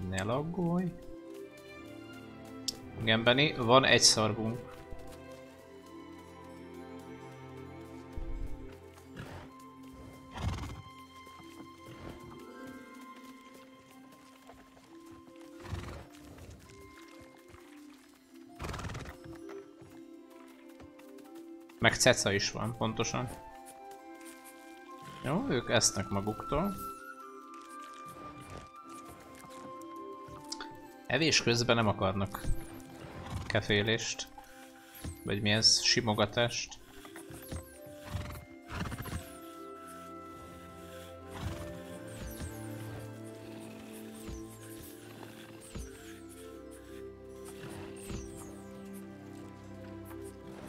Ne laggolj. Igen, Benni, van egy szarvunk. Meg ceca is van, pontosan. Jó, ők esznek maguktól. Evés közben nem akarnak kefélést. Vagy mi ez? Simogatást.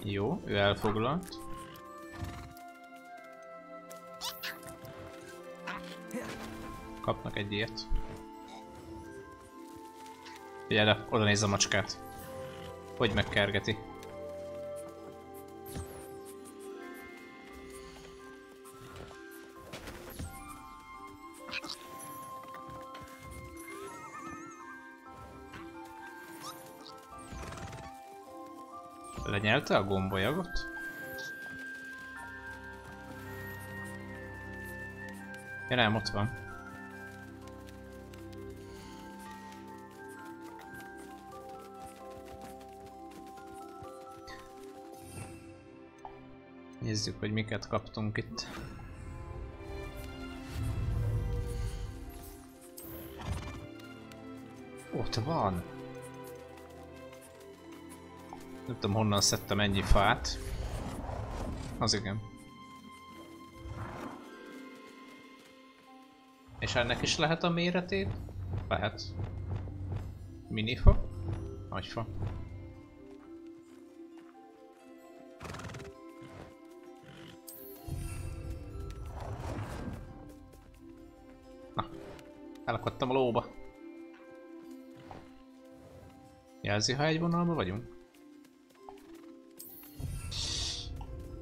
Jó, ő elfoglalt. Kapnak egy ilyet. Figyelj le, oda nézz a macskát. Hogy megkergeti. Lenyelte a gombolyagot? Ja nem, ott van. Nézzük, hogy miket kaptunk itt. Ott van! Nem tudom honnan szedtem ennyi fát. Az igen. És ennek is lehet a méretét? Lehet. Minifa? Nagyfa. Na, elakadtam a lóba. Jelzi, ha egy vonalban vagyunk?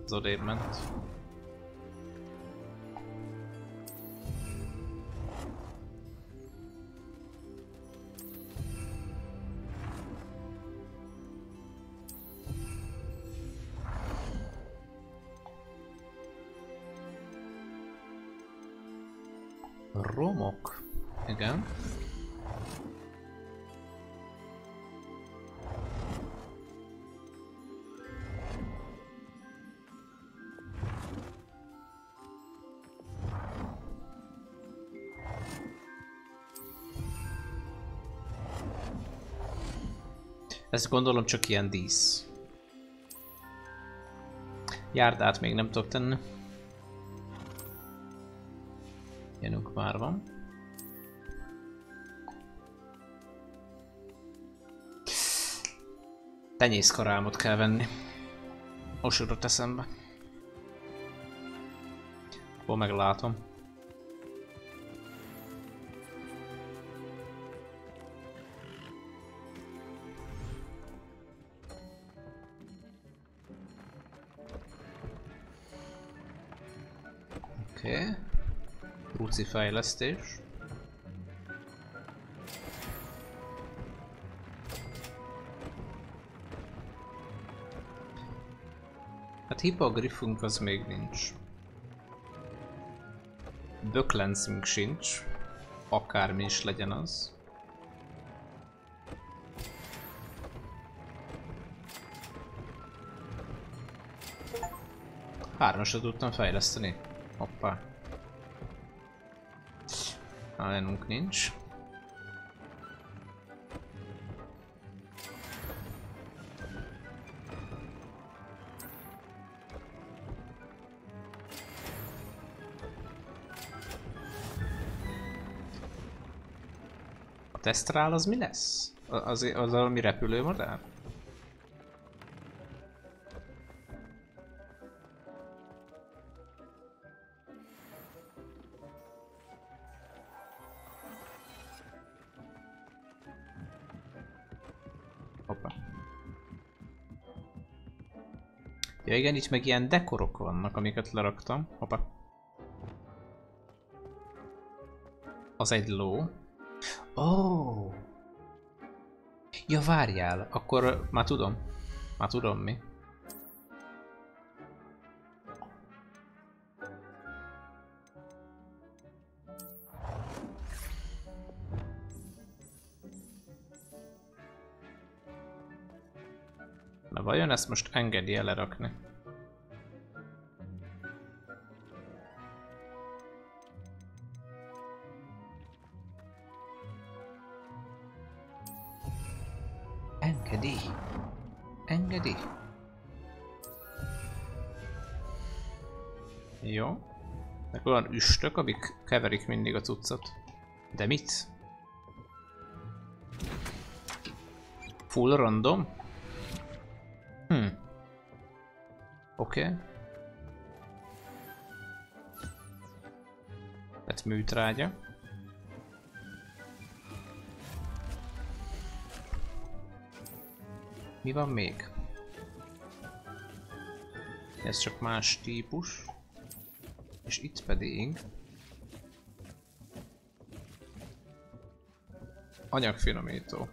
Az odébb ment. Romok. Igen. Ez gondolom csak ilyen dísz. Járdát még nem tudok tenni. Ilyenünk már van. Tenyészkarámot kell venni. Most jutott eszembe. Hol meglátom. Oké. Ruci fejlesztés. Hát hippogrifunk az még nincs. Böklencünk sincs. Akármi is legyen az. Hármasra tudtam fejleszteni. Hoppá. Nálunk nincs. A tesztrál az mi lesz? Az valami repülőmodell? Hoppá. Ja igen, itt meg ilyen dekorok vannak, amiket leraktam. Hoppá. Az egy ló. Ó! Oh. Ja, várjál, akkor már tudom. Már tudom mi. Na vajon ezt most engedi-e lerakni? Engedi. Engedi. Jó. Meg olyan üstök, amik keverik mindig a cuccot. De mit? Full random? Oké. Tehát műtrágya. Mi van még? Ez csak más típus. És itt pedig... anyagfinomító.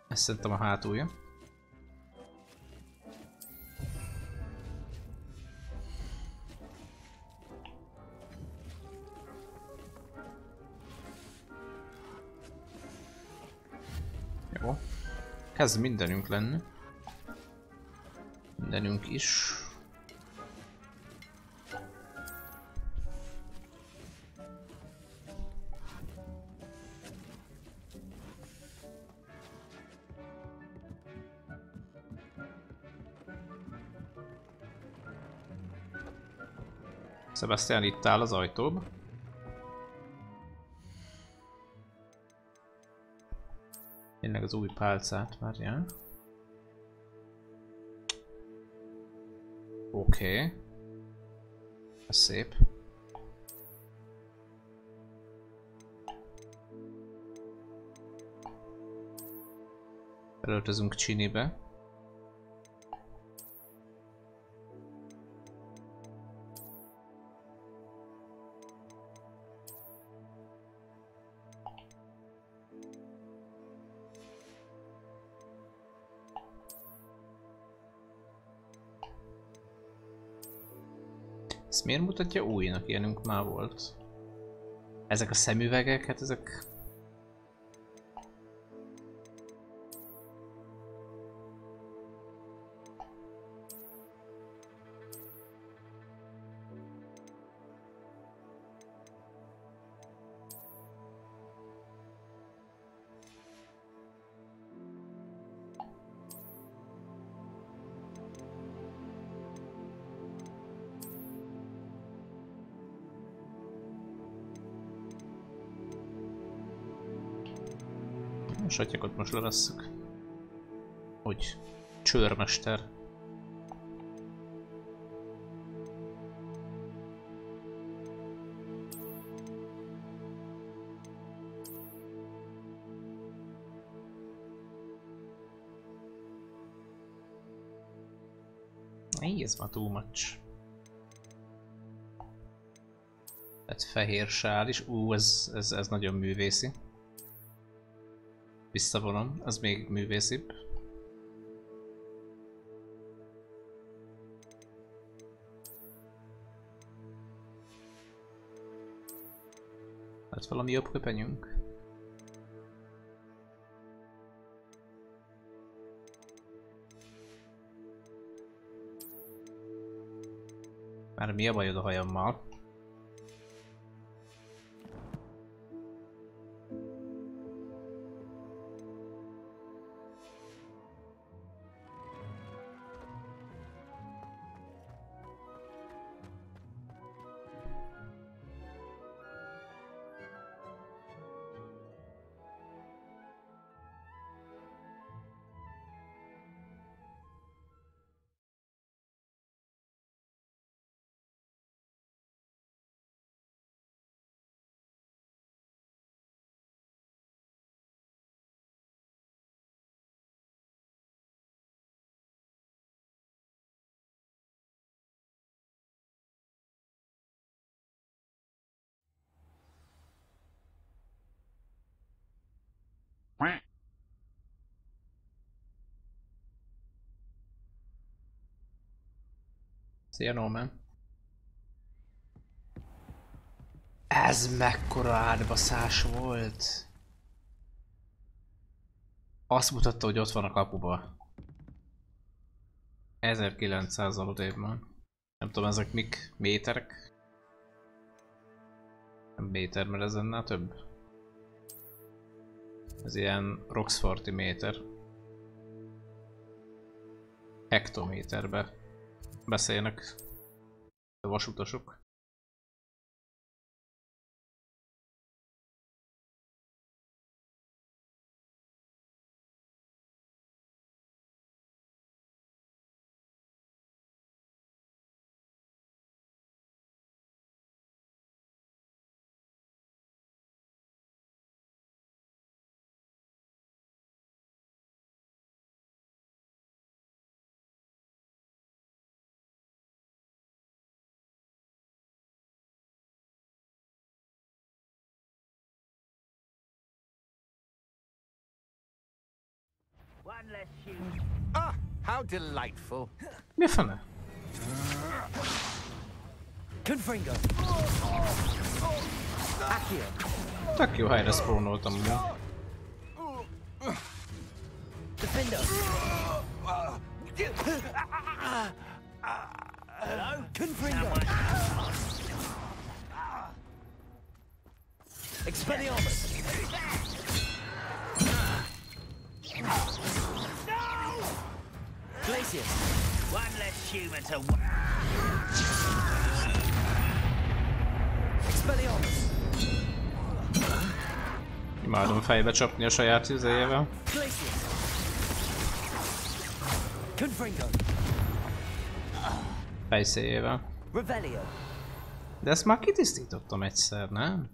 Ezt szerintem a hátulja. Jó. Kezd mindenünk lenni. Mindenünk is. Sebastian itt áll az ajtóba. Tényleg az új pálcát, várjál. Oké. Ez szép. Belöltözünk Csinibe. Ezt miért mutatja újnak? Ilyenünk már volt. Ezek a szemüvegek, hát ezek... A satyakot most levesszük. Hogy csőrmester. Ez már too much. Tehát fehér sál is. Ez nagyon művészi. Visszavonom, az még művészibb. Hát valami jobb köpenyünk. Már mi a bajod a hajammal? Szia, Norman. Ez mekkora átbaszás volt! Azt mutatta, hogy ott van a kapuba. 1900-al odébb van. Nem tudom, ezek mik? Méterek? Nem méter, mert ez ennél több. Ez ilyen Roxforti méter. Hektométerbe beszélnek a vasutasok. One less shoe. Ah, how delightful. Mi a fene? Confringo. Accio. Tök jó helyre sprónoltam amúgy. Defendo. Hello? Confringo. Expelliarmus. Glacius. One less human to Expelliarmus. Imádom fejbe csapni a saját izéjével. Glacius. Confringo. Fejszéjével. Revelio. De ezt már kitisztítottam egyszer, nem?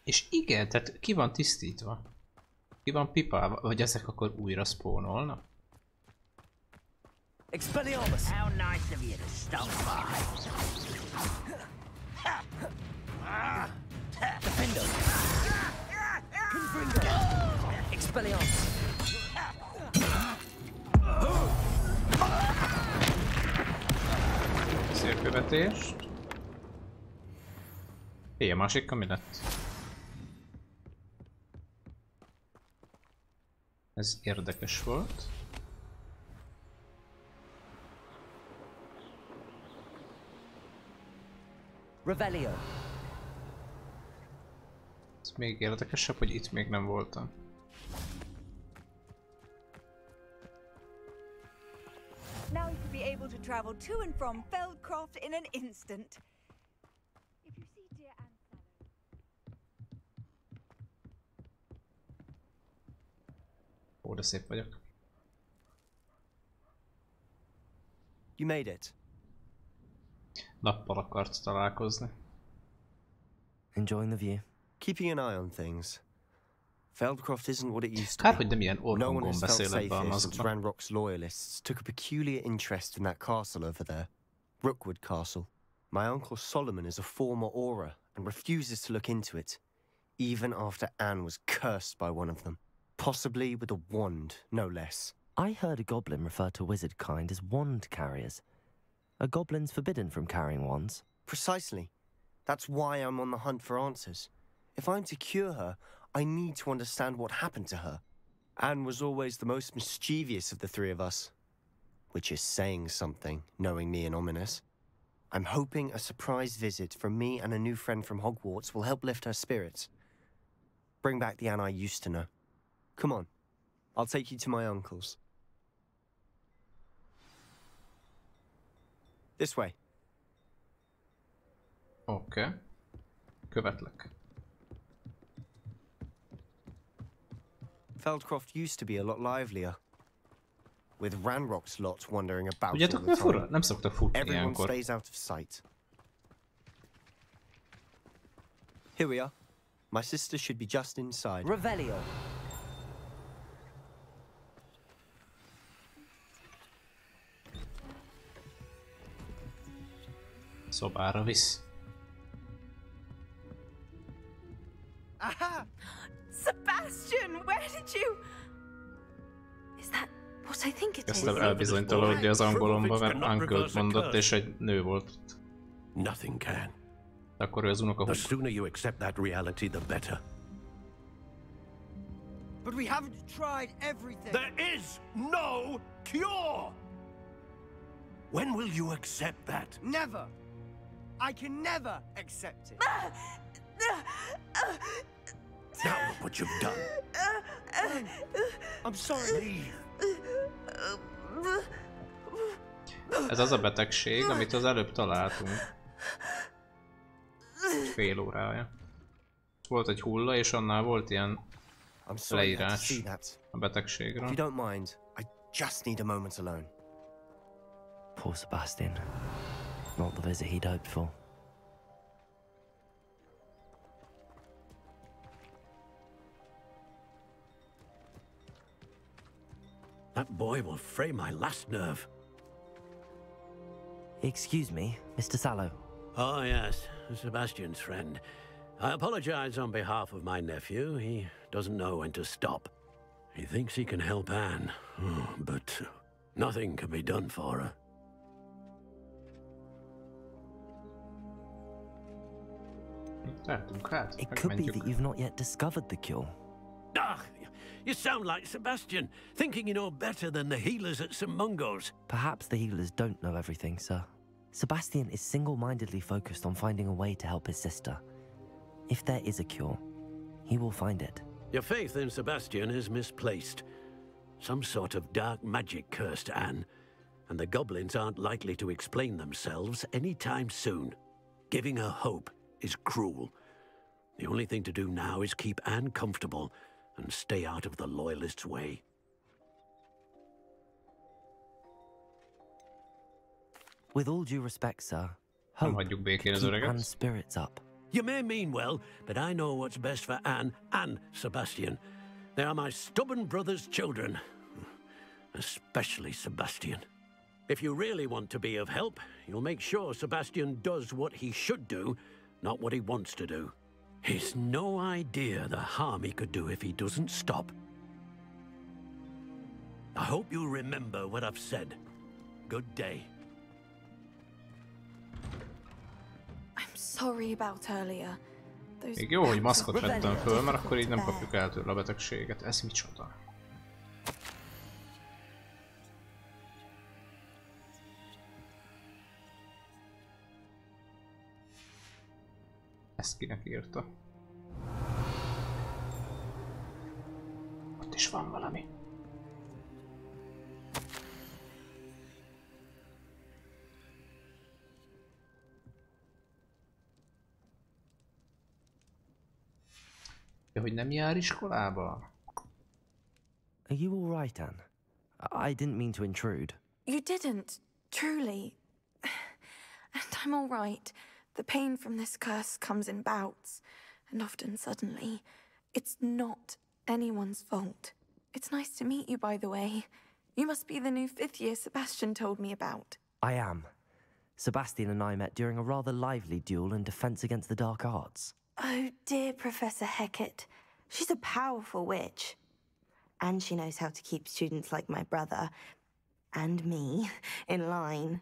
És igen, tehát ki van tisztítva? Ki van pipálva? Vagy ezek akkor újra spónolnak? Expelliarmus. How nice of you to stop by. Defendo. Confringo. Expelliarmus. Szélkövetést. A másik, mi lett? Ez érdekes volt. Revelio. Ez még érdekesebb, hogy itt még nem voltam. Now you should be able to travel to and from Feldcroft in an instant. If you see dear Anselmo. Ó, de szép vagyok. You made it. Nappal akart találkozni. Enjoying the view. Keeping an eye on things. Feldcroft isn't what it used to Kár, be. hogy nem ilyen No one orkongon has felt beszél safe ebben a here since mazgban. Ranrock's loyalists took a peculiar interest in that castle over there. Rookwood Castle. My uncle Solomon is a former Auror and refuses to look into it, even after Anne was cursed by one of them. Possibly with a wand, no less. I heard a goblin refer to wizard kind as wand carriers. Are goblins forbidden from carrying wands? Precisely. That's why I'm on the hunt for answers. If I'm to cure her, I need to understand what happened to her. Anne was always the most mischievous of the three of us. Which is saying something, knowing me and Ominous. I'm hoping a surprise visit from me and a new friend from Hogwarts will help lift her spirits. Bring back the Anne I used to know. Come on. I'll take you to my uncle's. This way. Oké. Követlek. Feldcroft used to be a lot livelier. With Ranrock's lot wandering about all Tudjátok, the mi fura? time. Nem szoktak futni Everyone ilyenkor. stays out of sight. Here we are. My sister should be just inside. Revelio. Szobára visz. Aha! Sebastian, where did you... Is that what I think it is? Kezdtem elbizonytalanodni az angolomba, mert uncle mondott, és egy nő volt ott. Nothing can. Akkor ő az unokahúg. The sooner you accept that reality, the better. But we haven't tried everything. There is no cure! When will you accept that? Never. I can never accept it. Now look what you've done. I'm sorry. Leave. Ez az a betegség, amit az előbb találtunk. Fél órája. Volt egy hulla, és annál volt ilyen leírás a betegségről. If you don't mind, I just need a moment alone. Poor Sebastian. Not the visit he'd hoped for. That boy will fray my last nerve. Excuse me, Mr. Sallow. Oh, yes, Sebastian's friend. I apologize on behalf of my nephew. He doesn't know when to stop. He thinks he can help Anne, but nothing can be done for her. It could be that you've not yet discovered the cure. Ah, you sound like Sebastian, thinking you know better than the healers at St. Mungo's. Perhaps the healers don't know everything, sir. Sebastian is single-mindedly focused on finding a way to help his sister. If there is a cure, he will find it. Your faith in Sebastian is misplaced. Some sort of dark magic cursed Anne, and the goblins aren't likely to explain themselves anytime soon. Giving her hope is cruel. The only thing to do now is keep Anne comfortable and stay out of the Loyalists' way. With all due respect, sir, hope hagyjuk békén az keep öreget. Anne's spirits up. You may mean well, but I know what's best for Anne and Sebastian. They are my stubborn brother's children. Especially Sebastian. If you really want to be of help, you'll make sure Sebastian does what he should do, not what he wants to do. He's no idea the harm he could do if he doesn't stop. I hope you remember what I've said. Good day. I'm sorry about earlier. Those Még jó, hogy maszkot vettem föl, mert akkor így nem kapjuk el tőle a betegséget. Ez micsoda? Ezt kinek írta? Ott is van valami. Ja, hogy nem jár iskolába? Are you all right, Anne? I didn't mean to intrude. You didn't, truly. And I'm all right. The pain from this curse comes in bouts, and often suddenly. It's not anyone's fault. It's nice to meet you, by the way. You must be the new 5th year Sebastian told me about. I am. Sebastian and I met during a rather lively duel in defense against the dark arts. Oh, dear Professor Hecat. She's a powerful witch. And she knows how to keep students like my brother, and me, in line.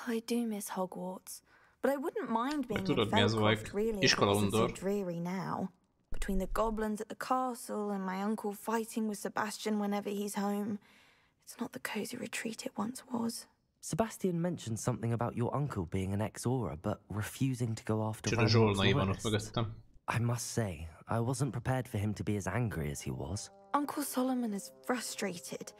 I do miss Hogwarts, but I wouldn't mind being in tudod, mi ez V.N.K, vagy? really, if it Iskola wasn't so undor. dreary now. Between the goblins at the castle and my uncle fighting with Sebastian whenever he's home. It's not the cozy retreat it once was. Sebastian mentioned something about your uncle being an ex-Aura, but refusing to go after Csoda Voldemort's zsolnai van ott loyalists. mögöttem. I must say, I wasn't prepared for him to be as angry as he was. Uncle Solomon is frustrated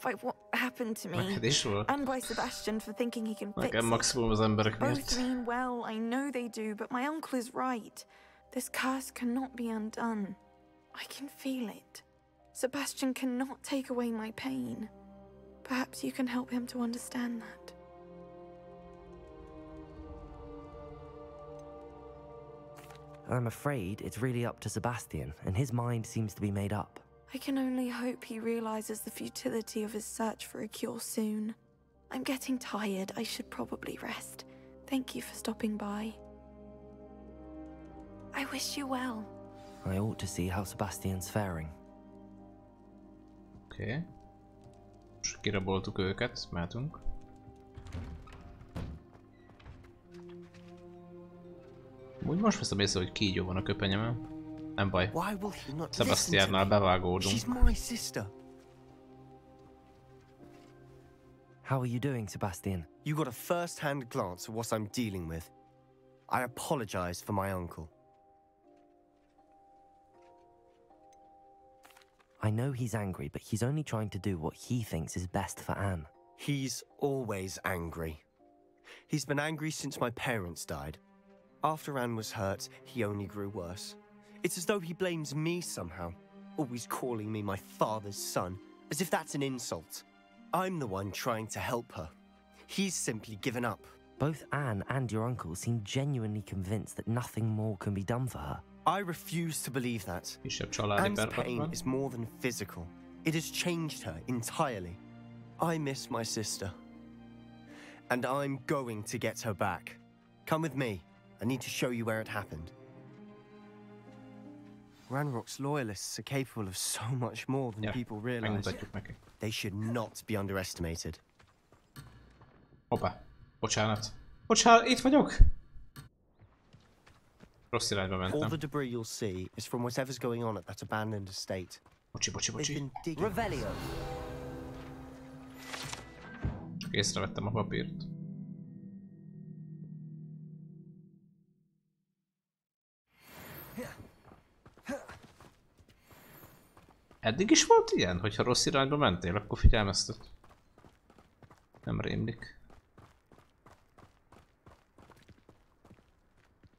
by what happened to me, Neked is volt? and by Sebastian for thinking he can fix Nekem it. maximum az emberek Both miatt. mean well, I know they do, but my uncle is right. This curse cannot be undone. I can feel it. Sebastian cannot take away my pain. Perhaps you can help him to understand that. I'm afraid it's really up to Sebastian, and his mind seems to be made up. I can only hope he realizes the futility of his search for a cure soon. I'm getting tired. I should probably rest. Thank you for stopping by. I wish you well. I ought to see how Sebastian's faring. Oké. Most kiraboltuk őket, mehetünk. Úgy most veszem észre, hogy kígyó van a köpenyemen. Nem baj. Sebastiannal bevágódunk. How are you doing, Sebastian? You got a first-hand glance at what I'm dealing with. I apologize for my uncle. I know he's angry, but he's only trying to do what he thinks is best for Anne. He's always angry. He's been angry since my parents died. After Anne was hurt, he only grew worse. It's as though he blames me somehow, always calling me my father's son, as if that's an insult. I'm the one trying to help her. He's simply given up. Both Anne and your uncle seem genuinely convinced that nothing more can be done for her. I refuse to believe that. Anne's pain is more than physical. It has changed her entirely. I miss my sister. And I'm going to get her back. Come with me. I need to show you where it happened. Ranrock's loyalists are capable of so much more than people realize. They should not be underestimated. Hoppá. Bocsánat. Bocsánat, itt vagyok! Rossz irányba mentem. All the debris you'll see is from whatever's going on at that abandoned estate. Bocsi. Revelio. Csak észrevettem a papírt. Eddig is volt ilyen, hogyha rossz irányba mentél, akkor figyelmeztet. Nem rémlik.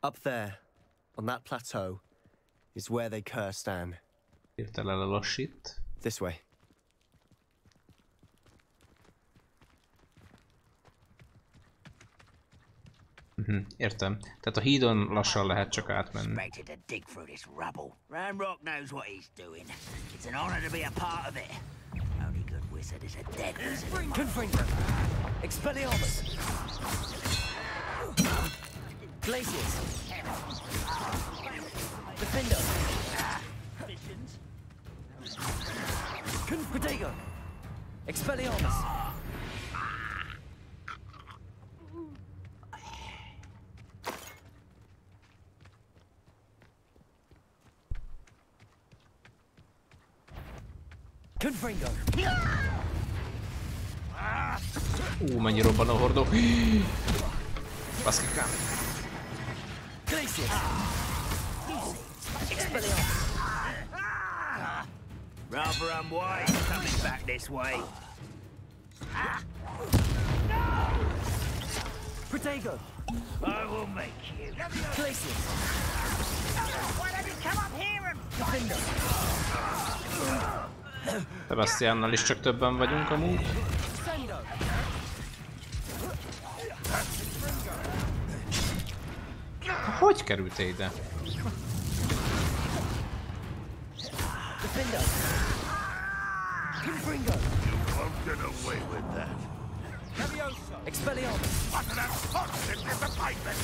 Up there, on that plateau, is where they cursed Anne. Hirtelen lelassít. This way. Értem. Tehát a hídon lassan lehet csak átmenni. Ranrock knows what he's doing. It's an honor to be a part of it. Only good wizard is a dead wizard. Confringo. Expelliarmus. Glaciers. Defender. Confringo. Expelliarmus. Confringo. Mennyi robban a hordó. Baszkikám. Glaciers. Expelliarmus. Rather unwise coming back this way. Protego. I will make you. Glaciers. Why don't you come up here and Defender. Sebastiannal is csak többen vagyunk amúgy. Hogy kerültél ide? Defender. Confringo. You won't get away with that. Expelliarmus. What an unfortunate disappointment!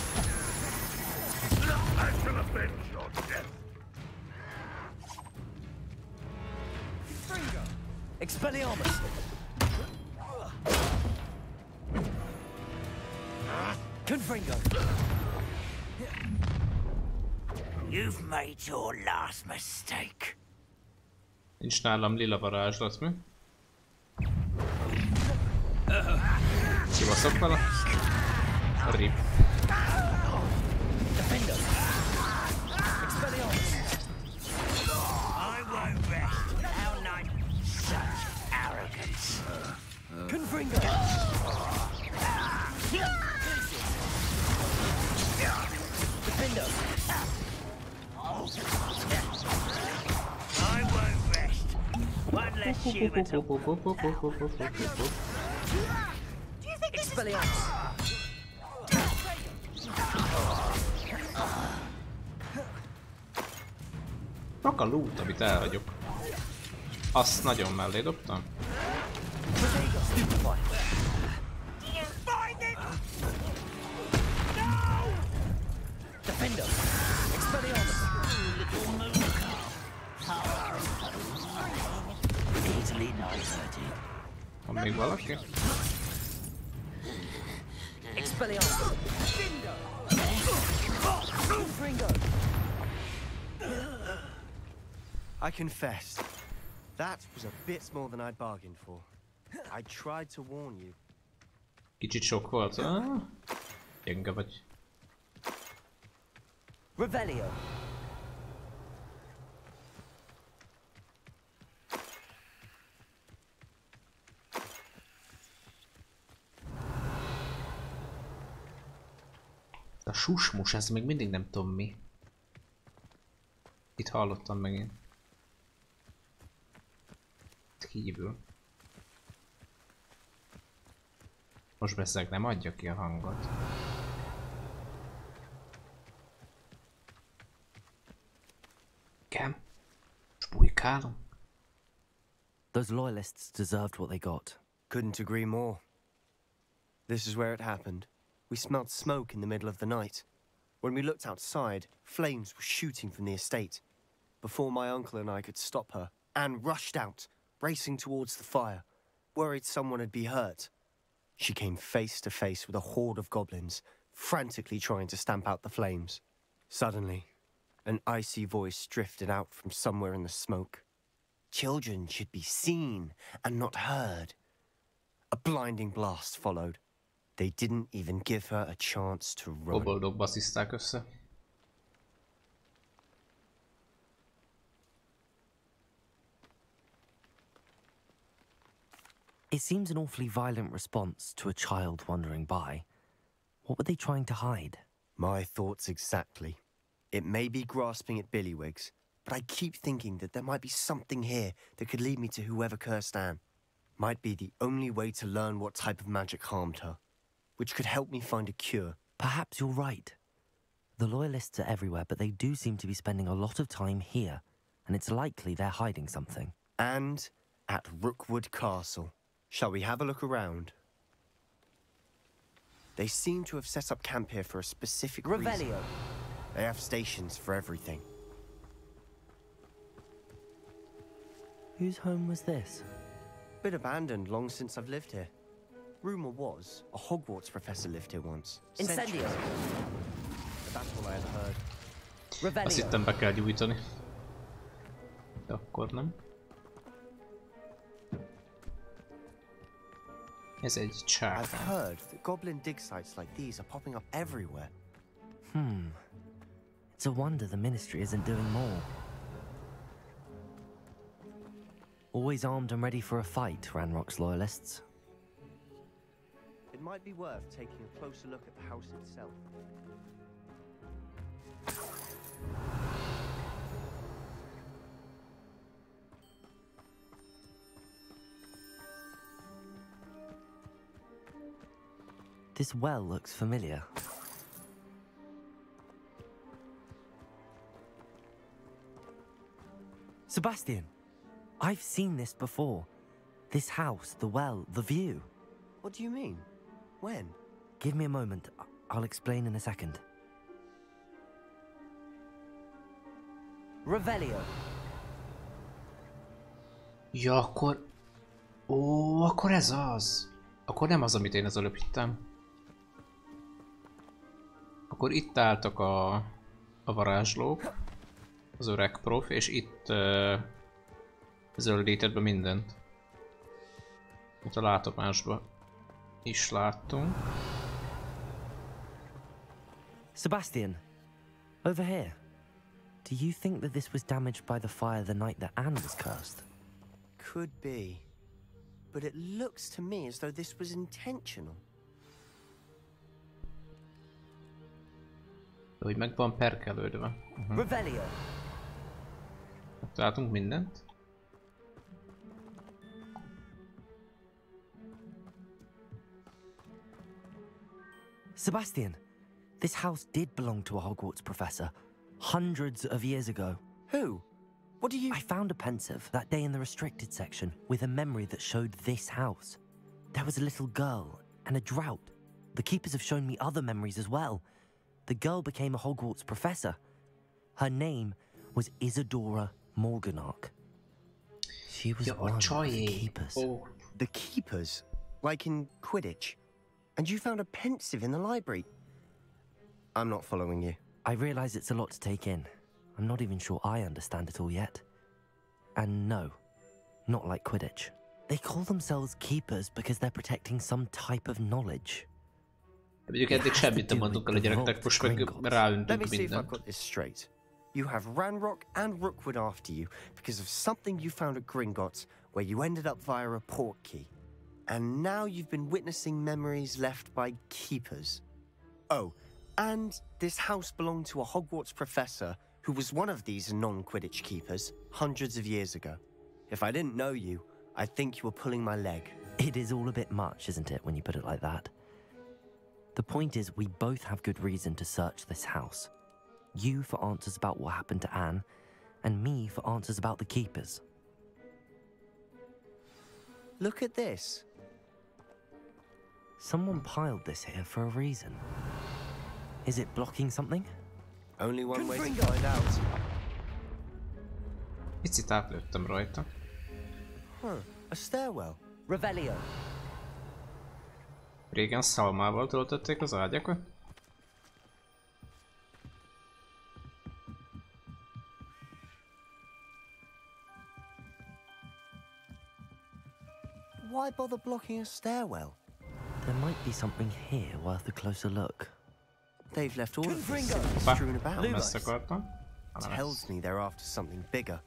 I shall avenge your death. Expelliarmus. Confringo. You've made your last mistake. Nincs nálam lila varázslat, mi? Kibaszok vele? Rip. Defender. Expelliarmus. I won't rest. How night. Such arrogance. Confringo. Defender. I won't rest. One less human to... Expelliarmus. Csak a loot, amit elhagyok. Azt nagyon mellé dobtam. még valaki? I confess, that was a bit more than I'd bargained for. I tried to warn you. Kicsit sok volt. Gyenge vagy. Revelio. A susmus, ez még mindig nem tudom mi. Itt hallottam megint. Itt kívül. Most bezzeg nem adja ki a hangot. Igen. Spújkálunk. Those loyalists deserved what they got. Couldn't agree more. This is where it happened. We smelled smoke in the middle of the night. When we looked outside, flames were shooting from the estate. Before my uncle and I could stop her, Anne rushed out, racing towards the fire, worried someone had been hurt. She came face to face with a horde of goblins, frantically trying to stamp out the flames. Suddenly, an icy voice drifted out from somewhere in the smoke. Children should be seen and not heard. A blinding blast followed. They didn't even give her a chance to run. Koboldok bassziszták össze. It seems an awfully violent response to a child wandering by. What were they trying to hide? My thoughts exactly. It may be grasping at billywhigs, but I keep thinking that there might be something here that could lead me to whoever cursed Anne. Might be the only way to learn what type of magic harmed her, which could help me find a cure. Perhaps you're right. The loyalists are everywhere, but they do seem to be spending a lot of time here, and it's likely they're hiding something. And at Rookwood Castle. Shall we have a look around? They seem to have set up camp here for a specific reason. They have stations for everything. Whose home was this? Been abandoned long since I've lived here. Rumor was a Hogwarts professor lived here once. Incendio. But that's all I ever heard. Azt hittem be kell gyújtani. De akkor nem. Ez egy I've csápán. heard that goblin dig sites like these are popping up everywhere. It's a wonder the Ministry isn't doing more. Always armed and ready for a fight, Ranrock's loyalists. It might be worth taking a closer look at the house itself. This well looks familiar. Sebastian, I've seen this before. This house, the well, the view. What do you mean? When? Give me a moment. I'll explain in a second. Revelio. Ja, akkor... Ó, akkor ez az. Akkor nem az, amit én az előbb hittem. Akkor itt álltak a varázslók, az öreg prof, és itt zöldített be mindent. Itt a látomásban is láttunk. Sebastian, over here. Do you think that this was damaged by the fire the night that Anne was cursed? Could be. But it looks to me as though this was intentional. Hogy meg van perkelődve. Revelio. Látunk mindent. Sebastian, this house did belong to a Hogwarts professor hundreds of years ago. Who? What do you... I found a pensive that day in the restricted section with a memory that showed this house. There was a little girl and a drought. The keepers have shown me other memories as well. The girl became a Hogwarts professor. Her name was Isadora Morganach. She was one of the keepers. Oh, The keepers, like in Quidditch. And you found a pensive in the library. I'm not following you. I realize it's a lot to take in. I'm not even sure I understand it all yet. And no, not like Quidditch. They call themselves keepers because they're protecting some type of knowledge. Mondjuk eddig semmit nem mondunk el a gyereknek, most meg Let me ráöntünk see if I've mindent. got this straight. You have Ranrock and Rookwood after you because of something you found at Gringotts where you ended up via a portkey. And now you've been witnessing memories left by keepers. Oh, and this house belonged to a Hogwarts professor who was one of these non-Quidditch keepers hundreds of years ago. If I didn't know you, I'd think you were pulling my leg. It is all a bit much, isn't it, when you put it like that? The point is, we both have good reason to search this house. You for answers about what happened to Anne, and me for answers about the keepers. Look at this. Someone piled this here for a reason. Is it blocking something? Only one way to find out. Picit átlőttem rajta. Huh, a stairwell. Revelio. Régen szalmával töltötték az ágyakat. Why bother blocking a stairwell? There might be something here worth a closer look. They've left all of this Bár, strewn about. messze akartam. Tells me they're after something bigger.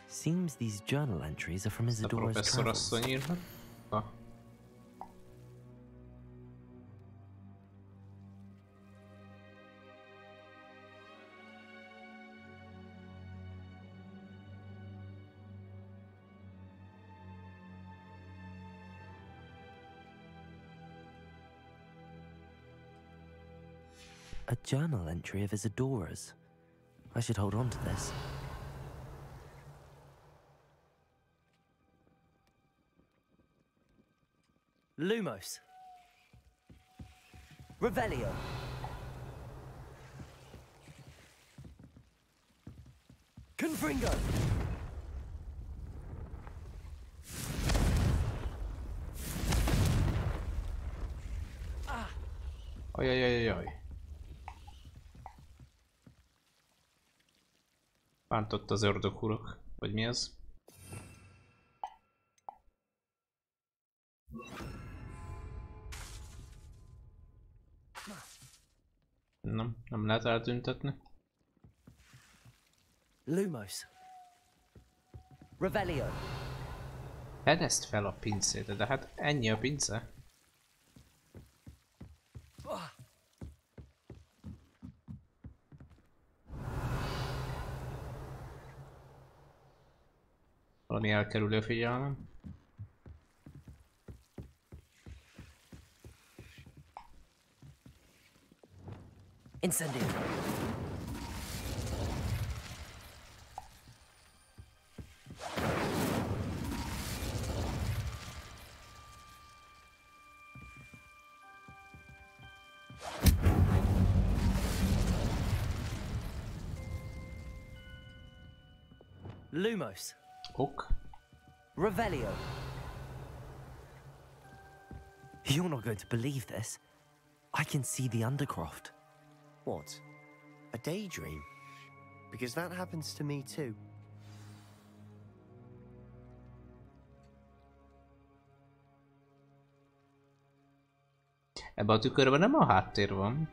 Seems these journal entries are from A Isadora's professzor travels. asszony írhatta. A journal entry of Isadora's. I should hold on to this. Lumos. Revelio. Confringo. Ajajajajaj. Bántott az ördögurok. Vagy mi ez? Nem lehet eltüntetni. Lumos. Revelio. Fedezd fel a pincét, de hát ennyi a pince. Valami elkerülő figyelmem. Incendio. Lumos. Ok. Revelio. You're not going to believe this. I can see the Undercroft. What? A daydream? Because that happens to me too. Ebben a tükörben nem a háttér van.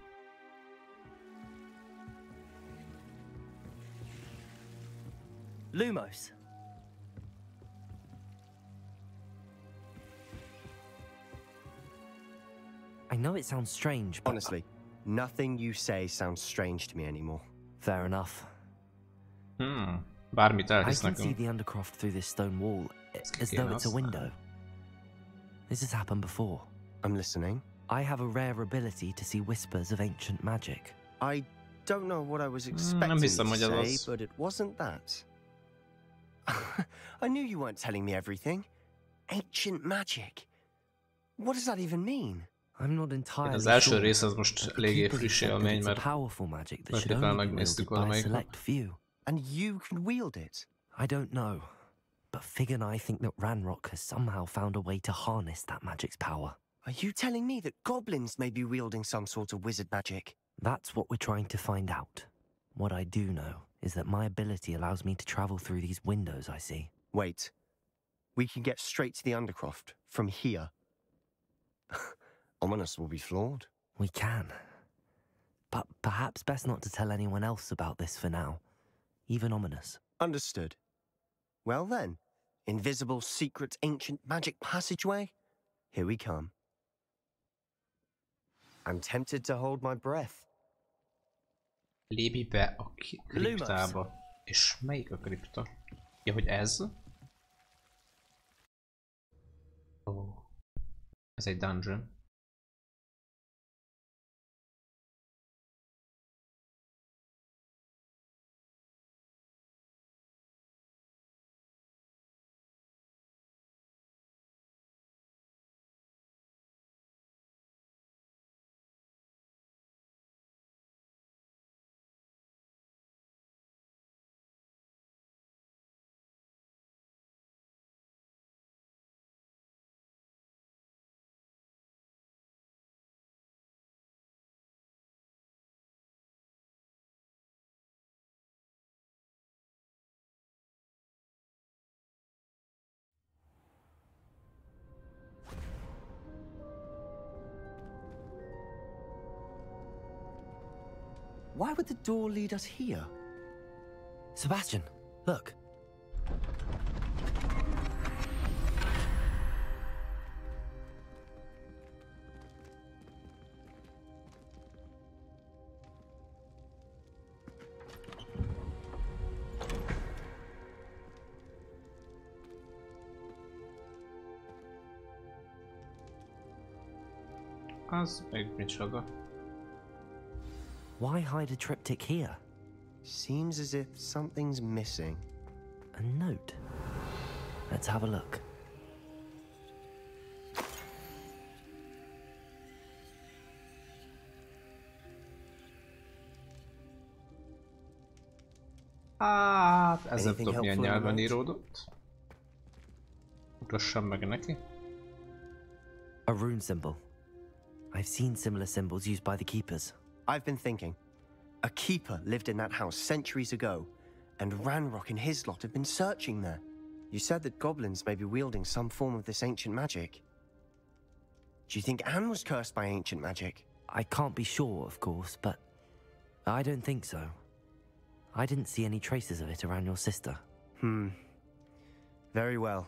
Lumos. I know it sounds strange, but Honestly, nothing you say sounds strange to me anymore. fair enough. Bármit I elhisz can see nekünk. the Undercroft through this stone wall, as kick though in it's a us. window. This has happened before. I'm listening. I have a rare ability to see whispers of ancient magic. I don't know what I was expecting you to say, but it wasn't that. I knew you weren't telling me everything. Ancient magic. What does that even mean? I'm not entirely Az első sure. rész az most eléggé friss élmény, mert vertikál megnéztük valamelyikben. And you can wield it? I don't know, but Fig and I think that Ranrock has somehow found a way to harness that magic's power. Are you telling me that goblins may be wielding some sort of wizard magic? That's what we're trying to find out. What I do know is that my ability allows me to travel through these windows I see. Wait. We can get straight to the Undercroft from here. Ominous will be floored. We can. But perhaps best not to tell anyone else about this for now. Even Ominous. Understood. Well then, invisible, secret, ancient magic passageway? Here we come. I'm tempted to hold my breath. Lépj be a kriptába. És melyik a kripta? Ja, hogy ez? Oh. Ez egy dungeon. Why would the door lead us here? Sebastian, look. Az meg micsoda. Why hide a triptych here? Seems as if something's missing. A note. Let's have a look. Hát, ez nem tudom milyen nyelven íródott. Mutassam meg neki. A rune symbol. I've seen similar symbols used by the keepers. I've been thinking. A keeper lived in that house centuries ago, and Ranrock and his lot have been searching there. You said that goblins may be wielding some form of this ancient magic. Do you think Anne was cursed by ancient magic? I can't be sure, of course, but I don't think so. I didn't see any traces of it around your sister. Very well.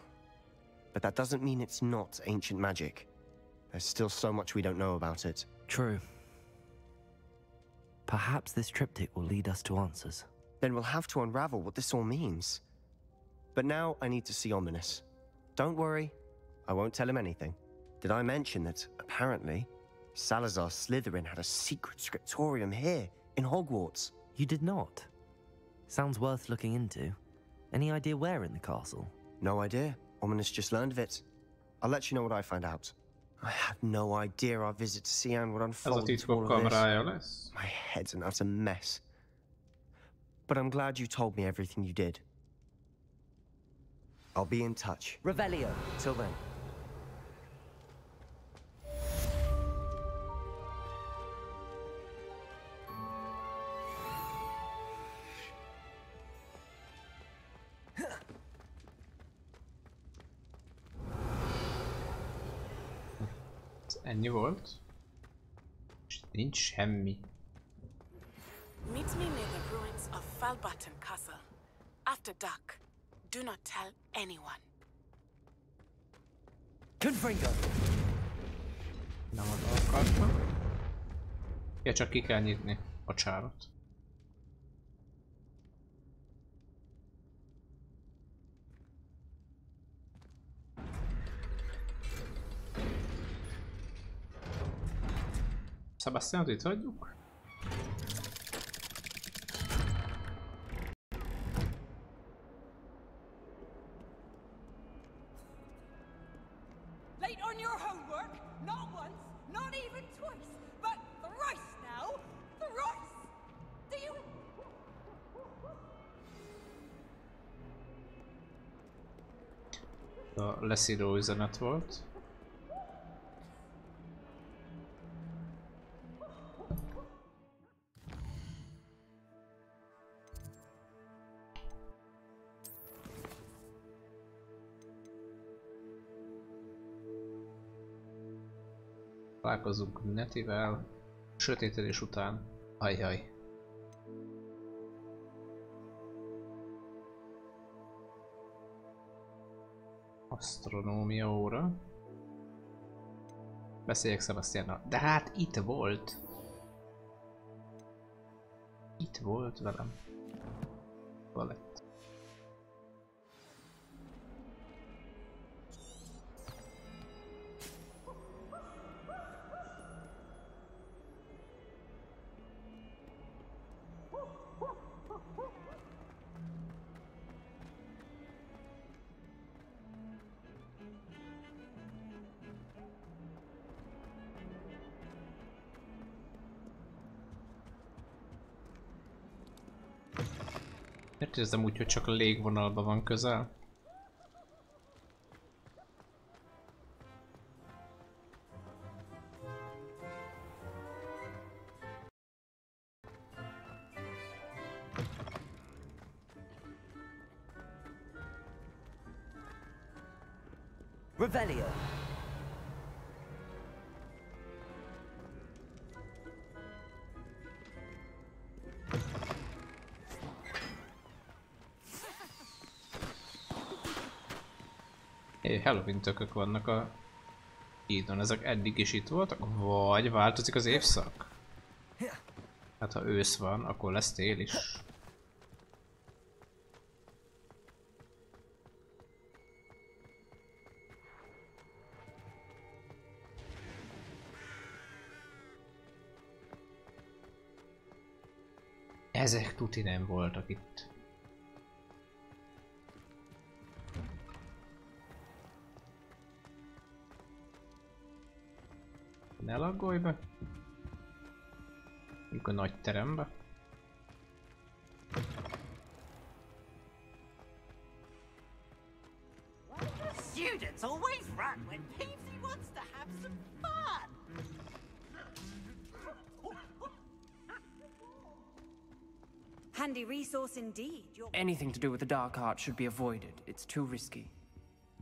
But that doesn't mean it's not ancient magic. There's still so much we don't know about it. True. Perhaps this triptych will lead us to answers. Then we'll have to unravel what this all means. But now I need to see Ominous. Don't worry, I won't tell him anything. Did I mention that, apparently, Salazar Slytherin had a secret scriptorium here, in Hogwarts? You did not? Sounds worth looking into. Any idea where in the castle? No idea. Ominous just learned of it. I'll let you know what I find out. I had no idea our visit to Sian would unfold into all of this. My head's an utter mess. But I'm glad you told me everything you did. I'll be in touch. Revelio. Till then. Ennyi volt? És nincs semmi. Meet me near the ruins of Falbaton Castle. After dark. Do not tell anyone. Confringo. Nem az akartam. Ja, csak ki kell nyitni a csárat. Sebastianot itt hagyjuk. Late on your homework? Not once, not even twice, but thrice now. Thrice! Do you... A leszíró üzenet volt. Találkozunk Netivel. Sötétedés után. Ajjaj. Asztronómia óra. Beszéljek Sebastiannal. De hát itt volt. Itt volt velem. Valett. Miért érzem úgy, hogy csak a légvonalban van közel? Revelio. Halloween tökök vannak a hídon, ezek eddig is itt voltak? Vagy változik az évszak? Hát ha ősz van, akkor lesz tél is. Ezek tuti nem voltak itt. Ne laggolj be. Mondjuk a nagy terembe. Students always run when Peavsy wants to have some fun. Handy resource indeed. Anything to do with the dark art should be avoided. It's too risky.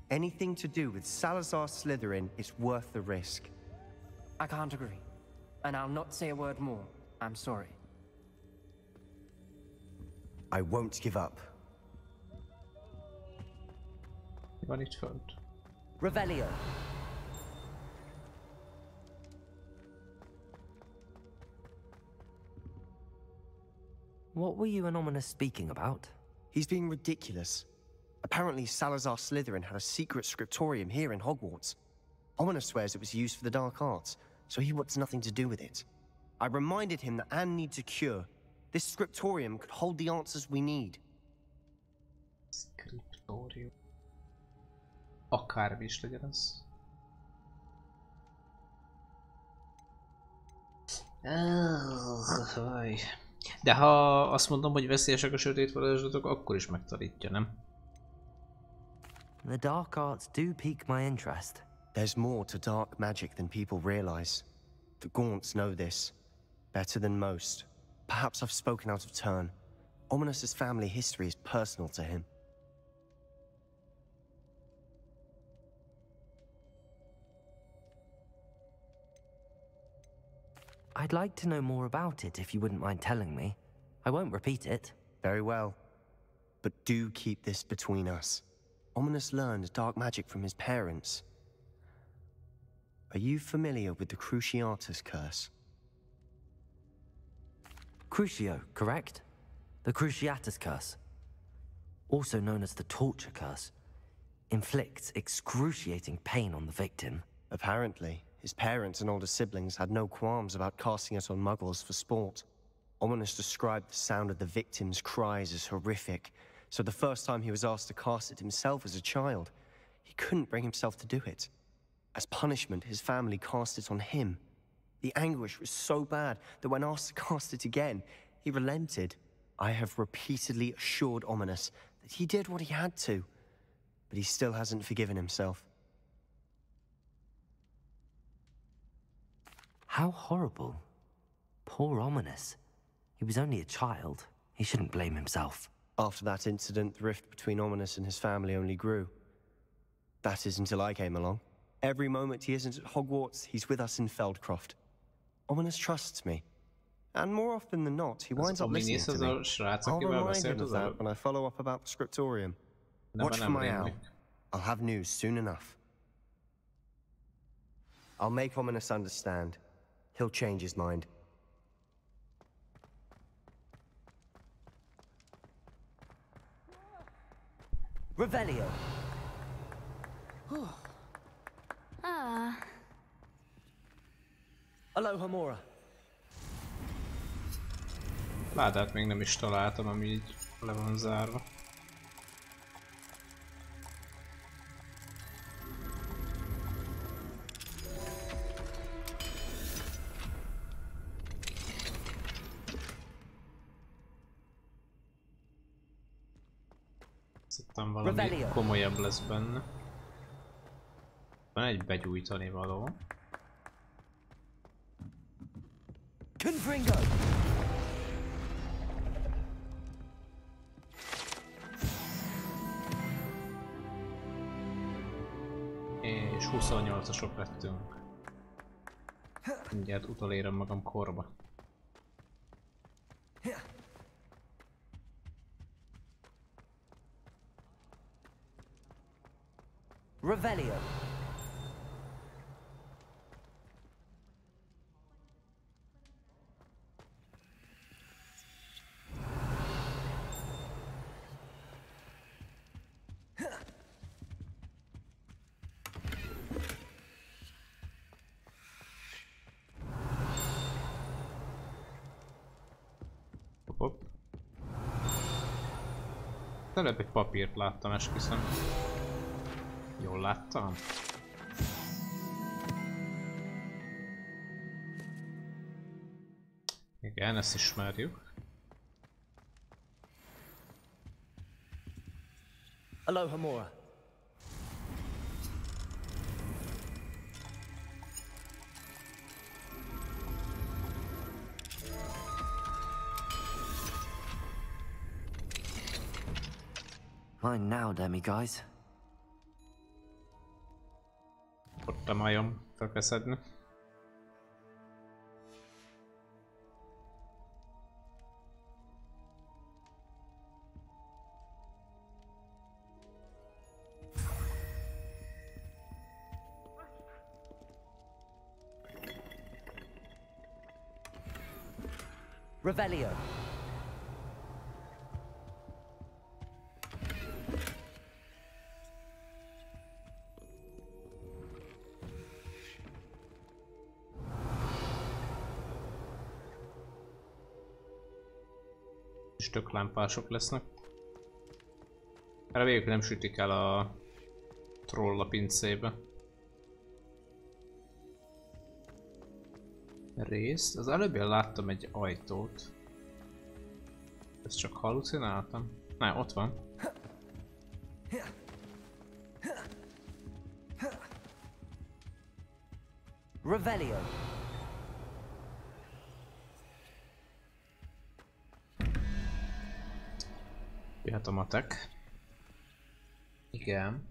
Anything to do with Salazar Slytherin is worth the risk. I can't agree. And I'll not say a word more. I'm sorry. I won't give up. Van itt fönt. Revelio. What were you and Ominous speaking about? He's being ridiculous. Apparently Salazar Slytherin had a secret scriptorium here in Hogwarts. Ominous swears it was used for the dark arts, so he wants nothing to do with it. I reminded him that Anne needs a cure. This scriptorium could hold the answers we need. Scriptorium. Akármi is legyen az. De ha azt mondom, hogy veszélyesek a sötét varázslatok, akkor is megtanítja, nem? The dark arts do pique my interest. There's more to dark magic than people realize. The Gaunts know this better than most. Perhaps I've spoken out of turn. Ominous's family history is personal to him. I'd like to know more about it if you wouldn't mind telling me. I won't repeat it. Very well. But do keep this between us. Ominous learned dark magic from his parents. Are you familiar with the Cruciatus curse? Crucio, correct? The Cruciatus curse. Also known as the torture curse. Inflicts excruciating pain on the victim. Apparently. his parents and older siblings had no qualms about casting us on muggles for sport. Ominous described the sound of the victims' cries as horrific, so the first time he was asked to cast it himself as a child, he couldn't bring himself to do it. As punishment, his family cast it on him. The anguish was so bad that when asked to cast it again, he relented. I have repeatedly assured Ominous that he did what he had to, but he still hasn't forgiven himself. How horrible. Poor Ominous. He was only a child. He shouldn't blame himself. After that incident, the rift between Ominous and his family only grew. That is until I came along. Every moment he isn't at Hogwarts, he's with us in Feldcroft. Ominous trusts me. And more often than not, he winds up listening to me. I'll remind him of that when I follow up about the scriptorium. Watch for my owl. I'll have news soon enough. I'll make Ominous understand. He'll change his mind. Revelio. Aloha Mora. Ládát még nem is találtam, ami így le van zárva. Szerintem valami komolyabb lesz benne. Van egy begyújtani való. Confringo. És 28-asok lettünk. Mindjárt utolérem magam korba. Revelio. Hopp. Előbb egy papírt láttam, esküszöm. Jól láttam? Igen, ezt ismerjük. Aloha Mora. Mine now, demiguys. Ott a majom, fel kell szedni. Revelio. Stöklámpások lesznek. Reméljük, nem sütik el a troll a pincébe. Részt. Az előbb láttam egy ajtót. Ezt csak hallucináltam? Ne, ott van. Revelio. Jöhet a matek. Igen.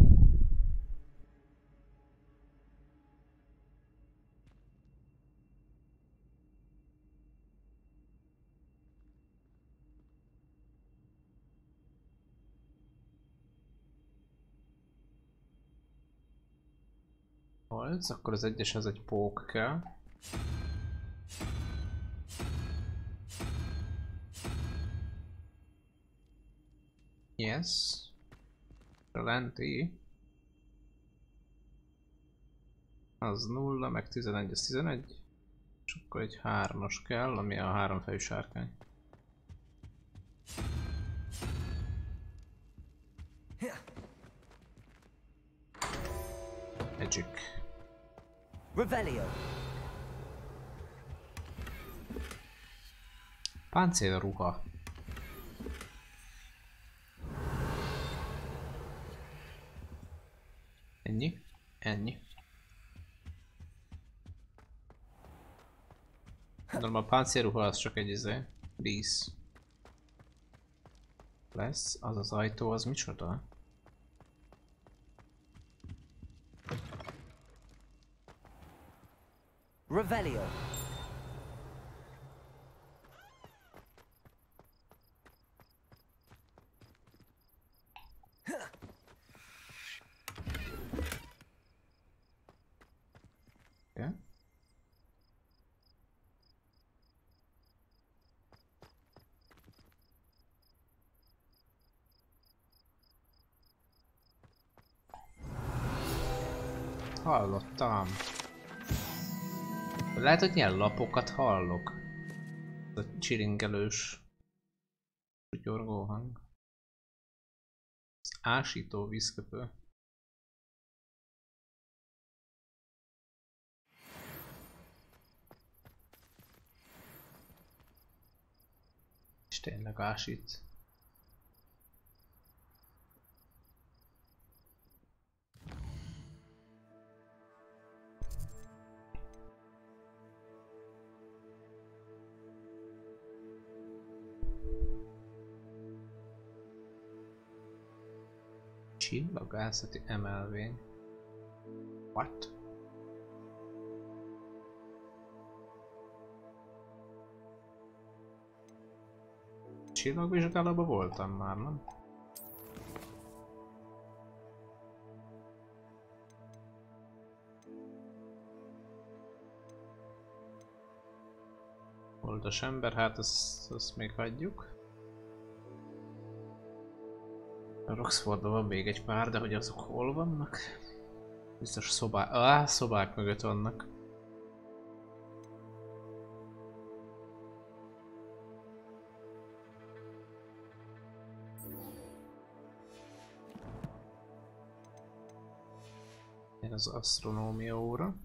Holz, akkor az egyeshez egy pók kell. Yes. Lenti. Az 0, meg 11, az 11. És akkor egy 3-as kell, ami a 3 fejű sárkány. Magic. Revelio. Páncélruha. Ennyi? Ennyi. Gondolom a páncélruha az csak egy izé. Dísz. Lesz. Az az ajtó, az micsoda? Revelio. Okay. Hallottam. Lehet, hogy ilyen lapokat hallok. A csiringelős, gyorgó hang. Az ásító vízköpő. És tényleg ásít. Csillagászati emelvény. What? Csillagvizsgálóban voltam már, nem? Oldas ember, hát azt még hagyjuk. A Roxfordban van még egy pár, de hogy azok hol vannak? Biztos szobák, szobák mögött vannak. Ez az asztronómia óra.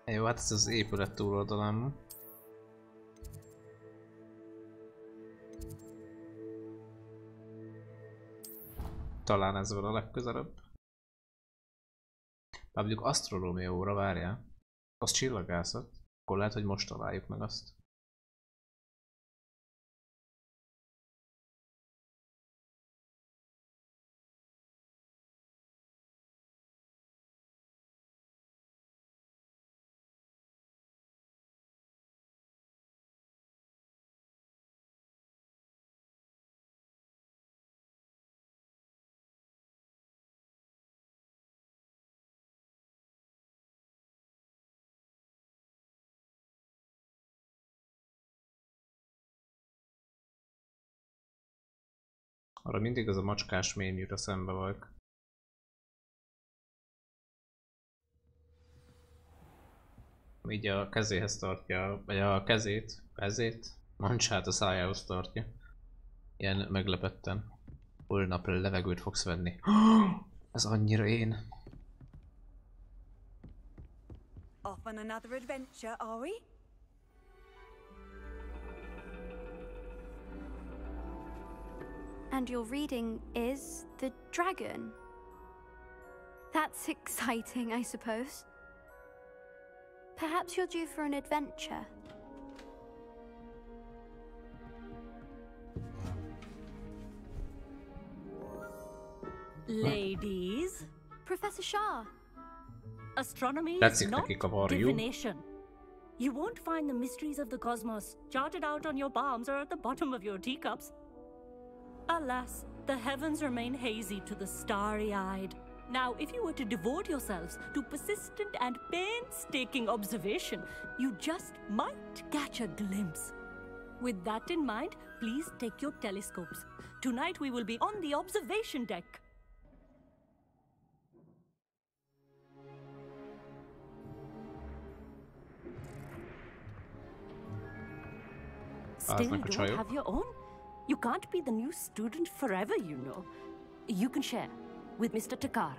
Jó, hát ez az épület túloldalán. Talán ez van a legközelebb. Bár mondjuk asztronómia óra, várjál. Az csillagászat. Akkor lehet, hogy most találjuk meg azt. Arra mindig az a macskás mém jut eszembe vagyok. Így a kezéhez tartja, vagy a kezét, mancsát a szájához tartja. Ilyen meglepetten. Holnap levegőt fogsz venni. Ez annyira én. Off on another adventure, are we? And your reading is The Dragon. That's exciting, I suppose. Perhaps you're due for an adventure. Ladies, Professor Shah. Astronomy That's is not you. divination. You won't find the mysteries of the cosmos charted out on your palms or at the bottom of your teacups. Alas, the heavens remain hazy to the starry-eyed. Now, if you were to devote yourselves to persistent and painstaking observation, you just might catch a glimpse. With that in mind, please take your telescopes. Tonight we will be on the observation deck. Still don't have your own? You can't be the new student forever, you know. You can share with Mr. Takar.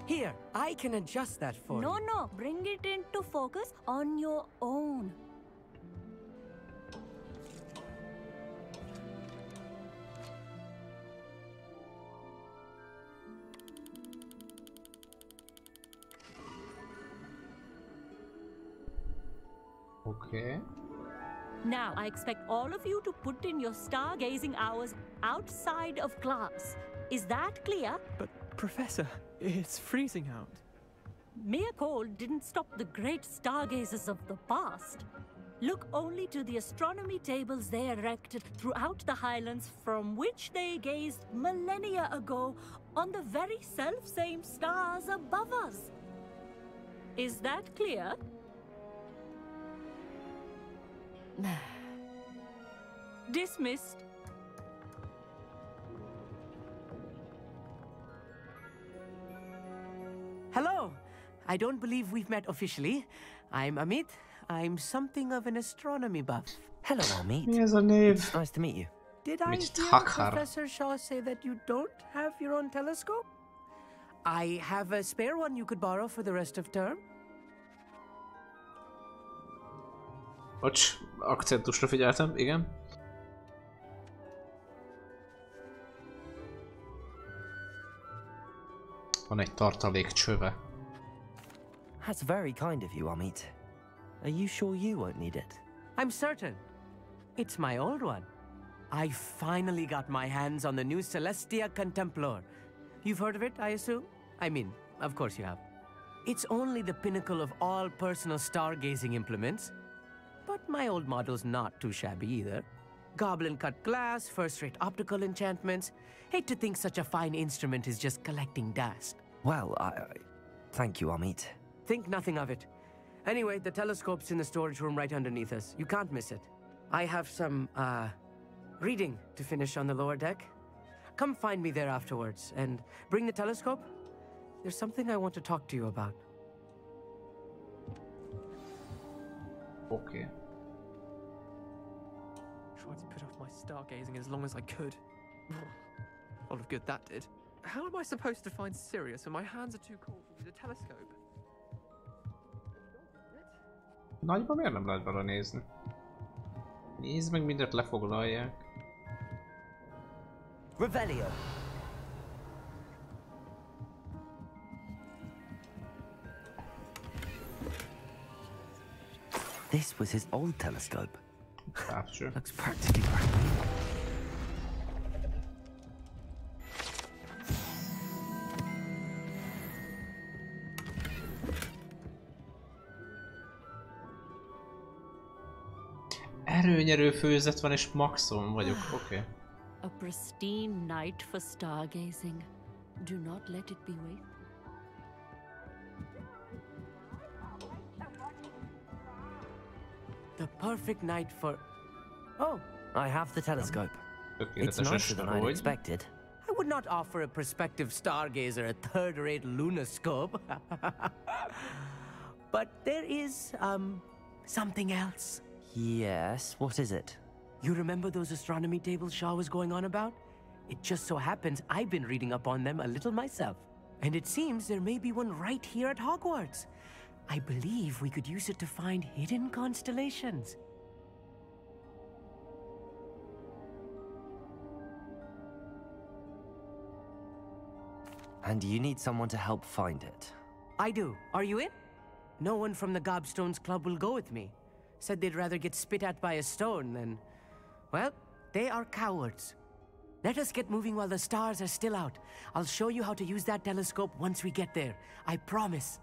Here, I can adjust that for you. No, bring it into focus on your own. Okay. Now, I expect all of you to put in your stargazing hours outside of class. Is that clear? But, Professor, it's freezing out. Mere cold didn't stop the great stargazers of the past. Look only to the astronomy tables they erected throughout the highlands from which they gazed millennia ago on the very self-same stars above us. Is that clear? Dismissed. Hello. I don't believe we've met officially. I'm Amit. I'm something of an astronomy buff. Hello, Amit. Here's a name. It's nice to meet you. Did I hear Takar. Professor Shaw say that you don't have your own telescope? I have a spare one you could borrow for the rest of term. Bocs, akcentusra figyeltem, igen. Van egy tartalék csöve. That's very kind of you, Amit. Are you sure you won't need it? I'm certain. It's my old one. I finally got my hands on the new Celestia Contemplor. You've heard of it, I assume? I mean, of course you have. It's only the pinnacle of all personal stargazing implements. But my old model's not too shabby either. Goblin-cut glass, first-rate optical enchantments. Hate to think such a fine instrument is just collecting dust. Well, thank you, Amit. Think nothing of it. Anyway, the telescope's in the storage room right underneath us. You can't miss it. I have some, reading to finish on the lower deck. Come find me there afterwards, and bring the telescope. There's something I want to talk to you about. Okay. Tried to put off my stargazing as long as I could. A lot of good that did. How am I supposed to find Sirius when my hands are too cold to use a telescope? Nagyban miért nem lehet belenézni? Nézd meg, mindent lefoglalják. Revelio. This was his old telescope. Capture. Looks practically brand new. Erőnyerő főzet van és maximum vagyok, oké. A pristine night for stargazing. Do not let it be wasted. The perfect night for... Oh, I have the telescope. It's nicer than I'd expected. I would not offer a prospective stargazer a third-rate lunoscope. But there is, something else. Yes, what is it? You remember those astronomy tables Shaw was going on about? It just so happens I've been reading up on them a little myself. And it seems there may be one right here at Hogwarts. I believe we could use it to find hidden constellations. And you need someone to help find it. I do. Are you in? No one from the Gobstones Club will go with me. Said they'd rather get spit at by a stone than... Well, they are cowards. Let us get moving while the stars are still out. I'll show you how to use that telescope once we get there. I promise.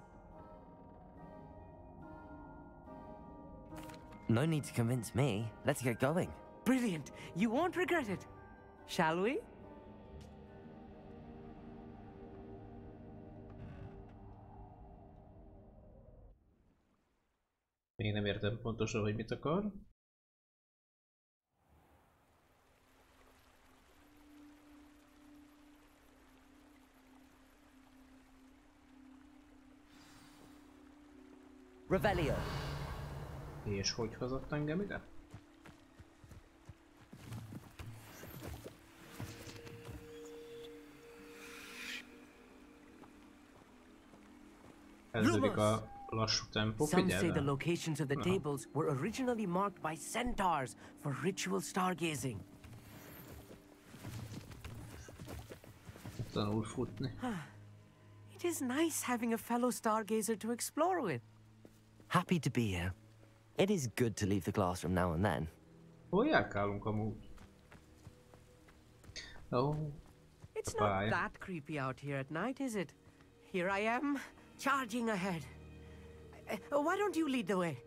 No need to convince me. Let's get going. Brilliant. You won't regret it. Shall we? Még nem értem pontosan, hogy mit akar. Revelio. És hogy hozott engem ide? Kezdődik a lassú tempó, Some say the figyelj! locations of the tables were originally marked by centaurs for ritual stargazing. Tanul futni. It is nice having a fellow stargazer to explore with. Happy to be here. It is good to leave the classroom now and then. Hol járkálunk amúgy? Oh. It's not that creepy out here at night, is it? Here I am, charging ahead. Why don't you lead the way?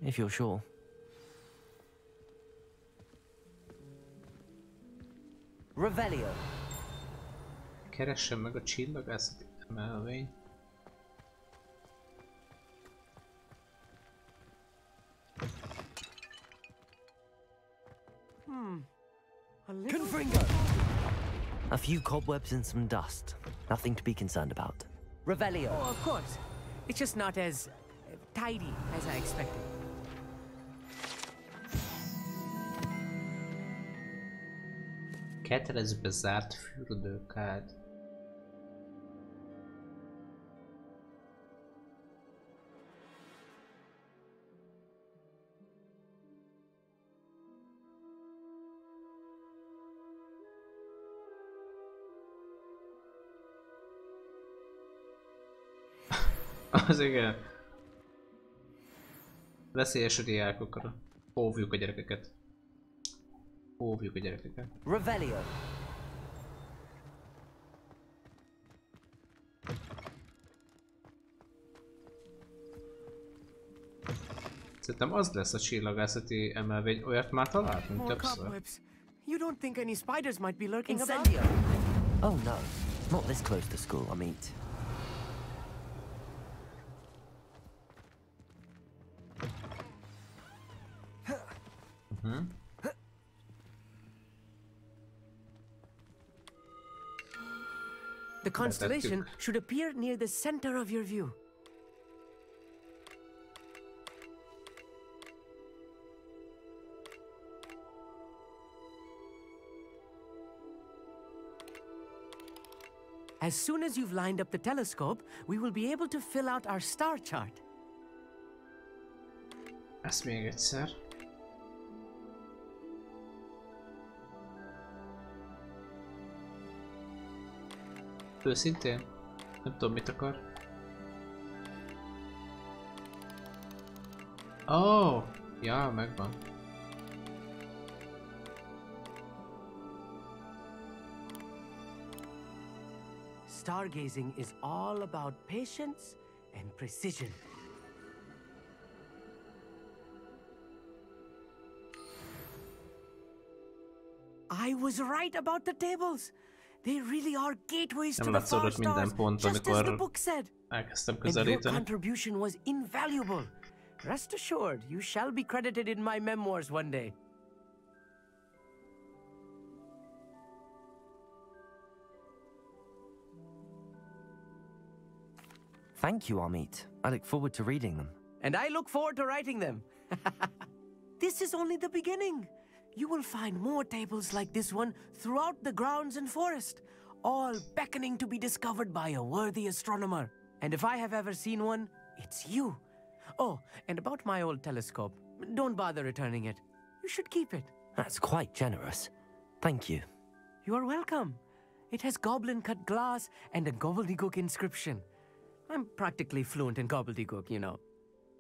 If you're sure. Revelio. Keressem meg a csillagászati emelvény. Confringo. A few cobwebs and some dust. Nothing to be concerned about. Revelio. Oh, of course. It's just not as tidy as I expected. Ketrezbe zárt fürdőkád. Az igen. Veszélyes a diákokra. Óvjuk a gyerekeket. Óvjuk a gyerekeket. Revelio. Szerintem az lesz a csillagászati emelvény, olyat már találtunk többször. You don't think any spiders might be lurking about? Incendio. Oh no, not this close to school, I mean. The constellation should appear near the center of your view. As soon as you've lined up the telescope, we will be able to fill out our star chart. Ezt még egyszer. Őszintén? Nem tudom, mit akar. Oh! Ja, megvan. Stargazing is all about patience and precision. I was right about the tables. They really are gateways to the far stars, just as the book said. And your contribution was invaluable. Rest assured, you shall be credited in my memoirs one day. Thank you, Amit. I look forward to reading them. And I look forward to writing them. This is only the beginning. You will find more tables like this one throughout the grounds and forest, all beckoning to be discovered by a worthy astronomer. And if I have ever seen one, it's you. Oh, and about my old telescope, don't bother returning it. You should keep it. That's quite generous. Thank you. You are welcome. It has goblin-cut glass and a gobbledygook inscription. I'm practically fluent in gobbledygook, you know.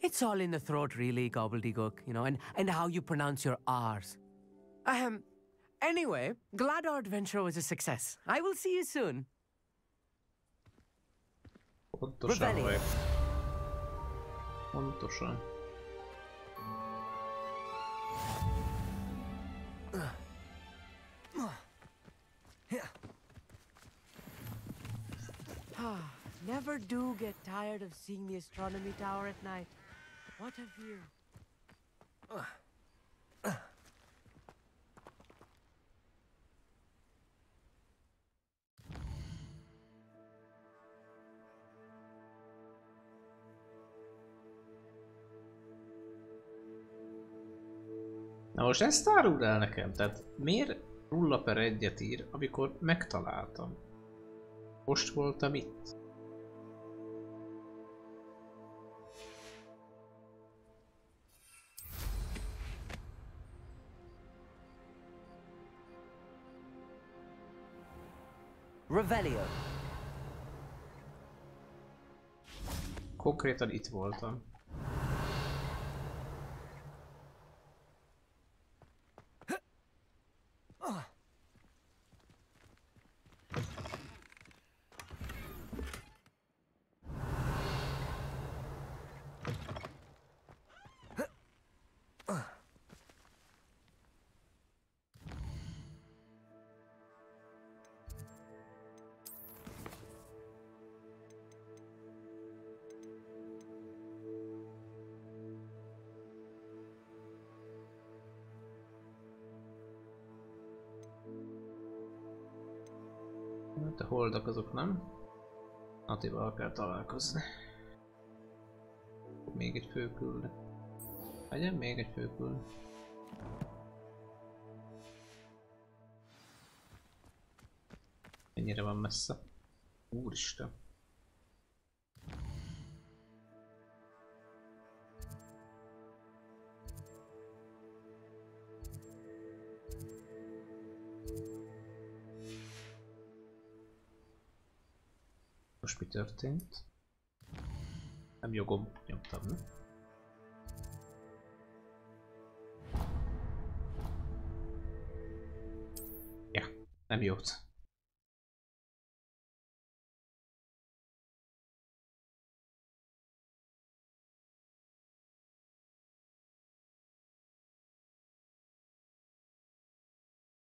It's all in the throat, really, gobbledygook, you know, and how you pronounce your R's. Anyway, glad our adventure was a success. I will see you soon. Pontosan vagy. Pontosan. Never do get tired of seeing the astronomy tower at night. What a view. Na most ezt áruld el nekem, tehát miért 0/1-et ír, amikor megtaláltam? Most voltam itt. Revelio. Konkrétan itt voltam. A holdak azok nem? Natival kell találkozni. Még egy főküldő. Legyen még egy főküldő. Mennyire van messze? Úristen. Most mi történt? Nem jogom nyomtam, ne? Ja, nem jót.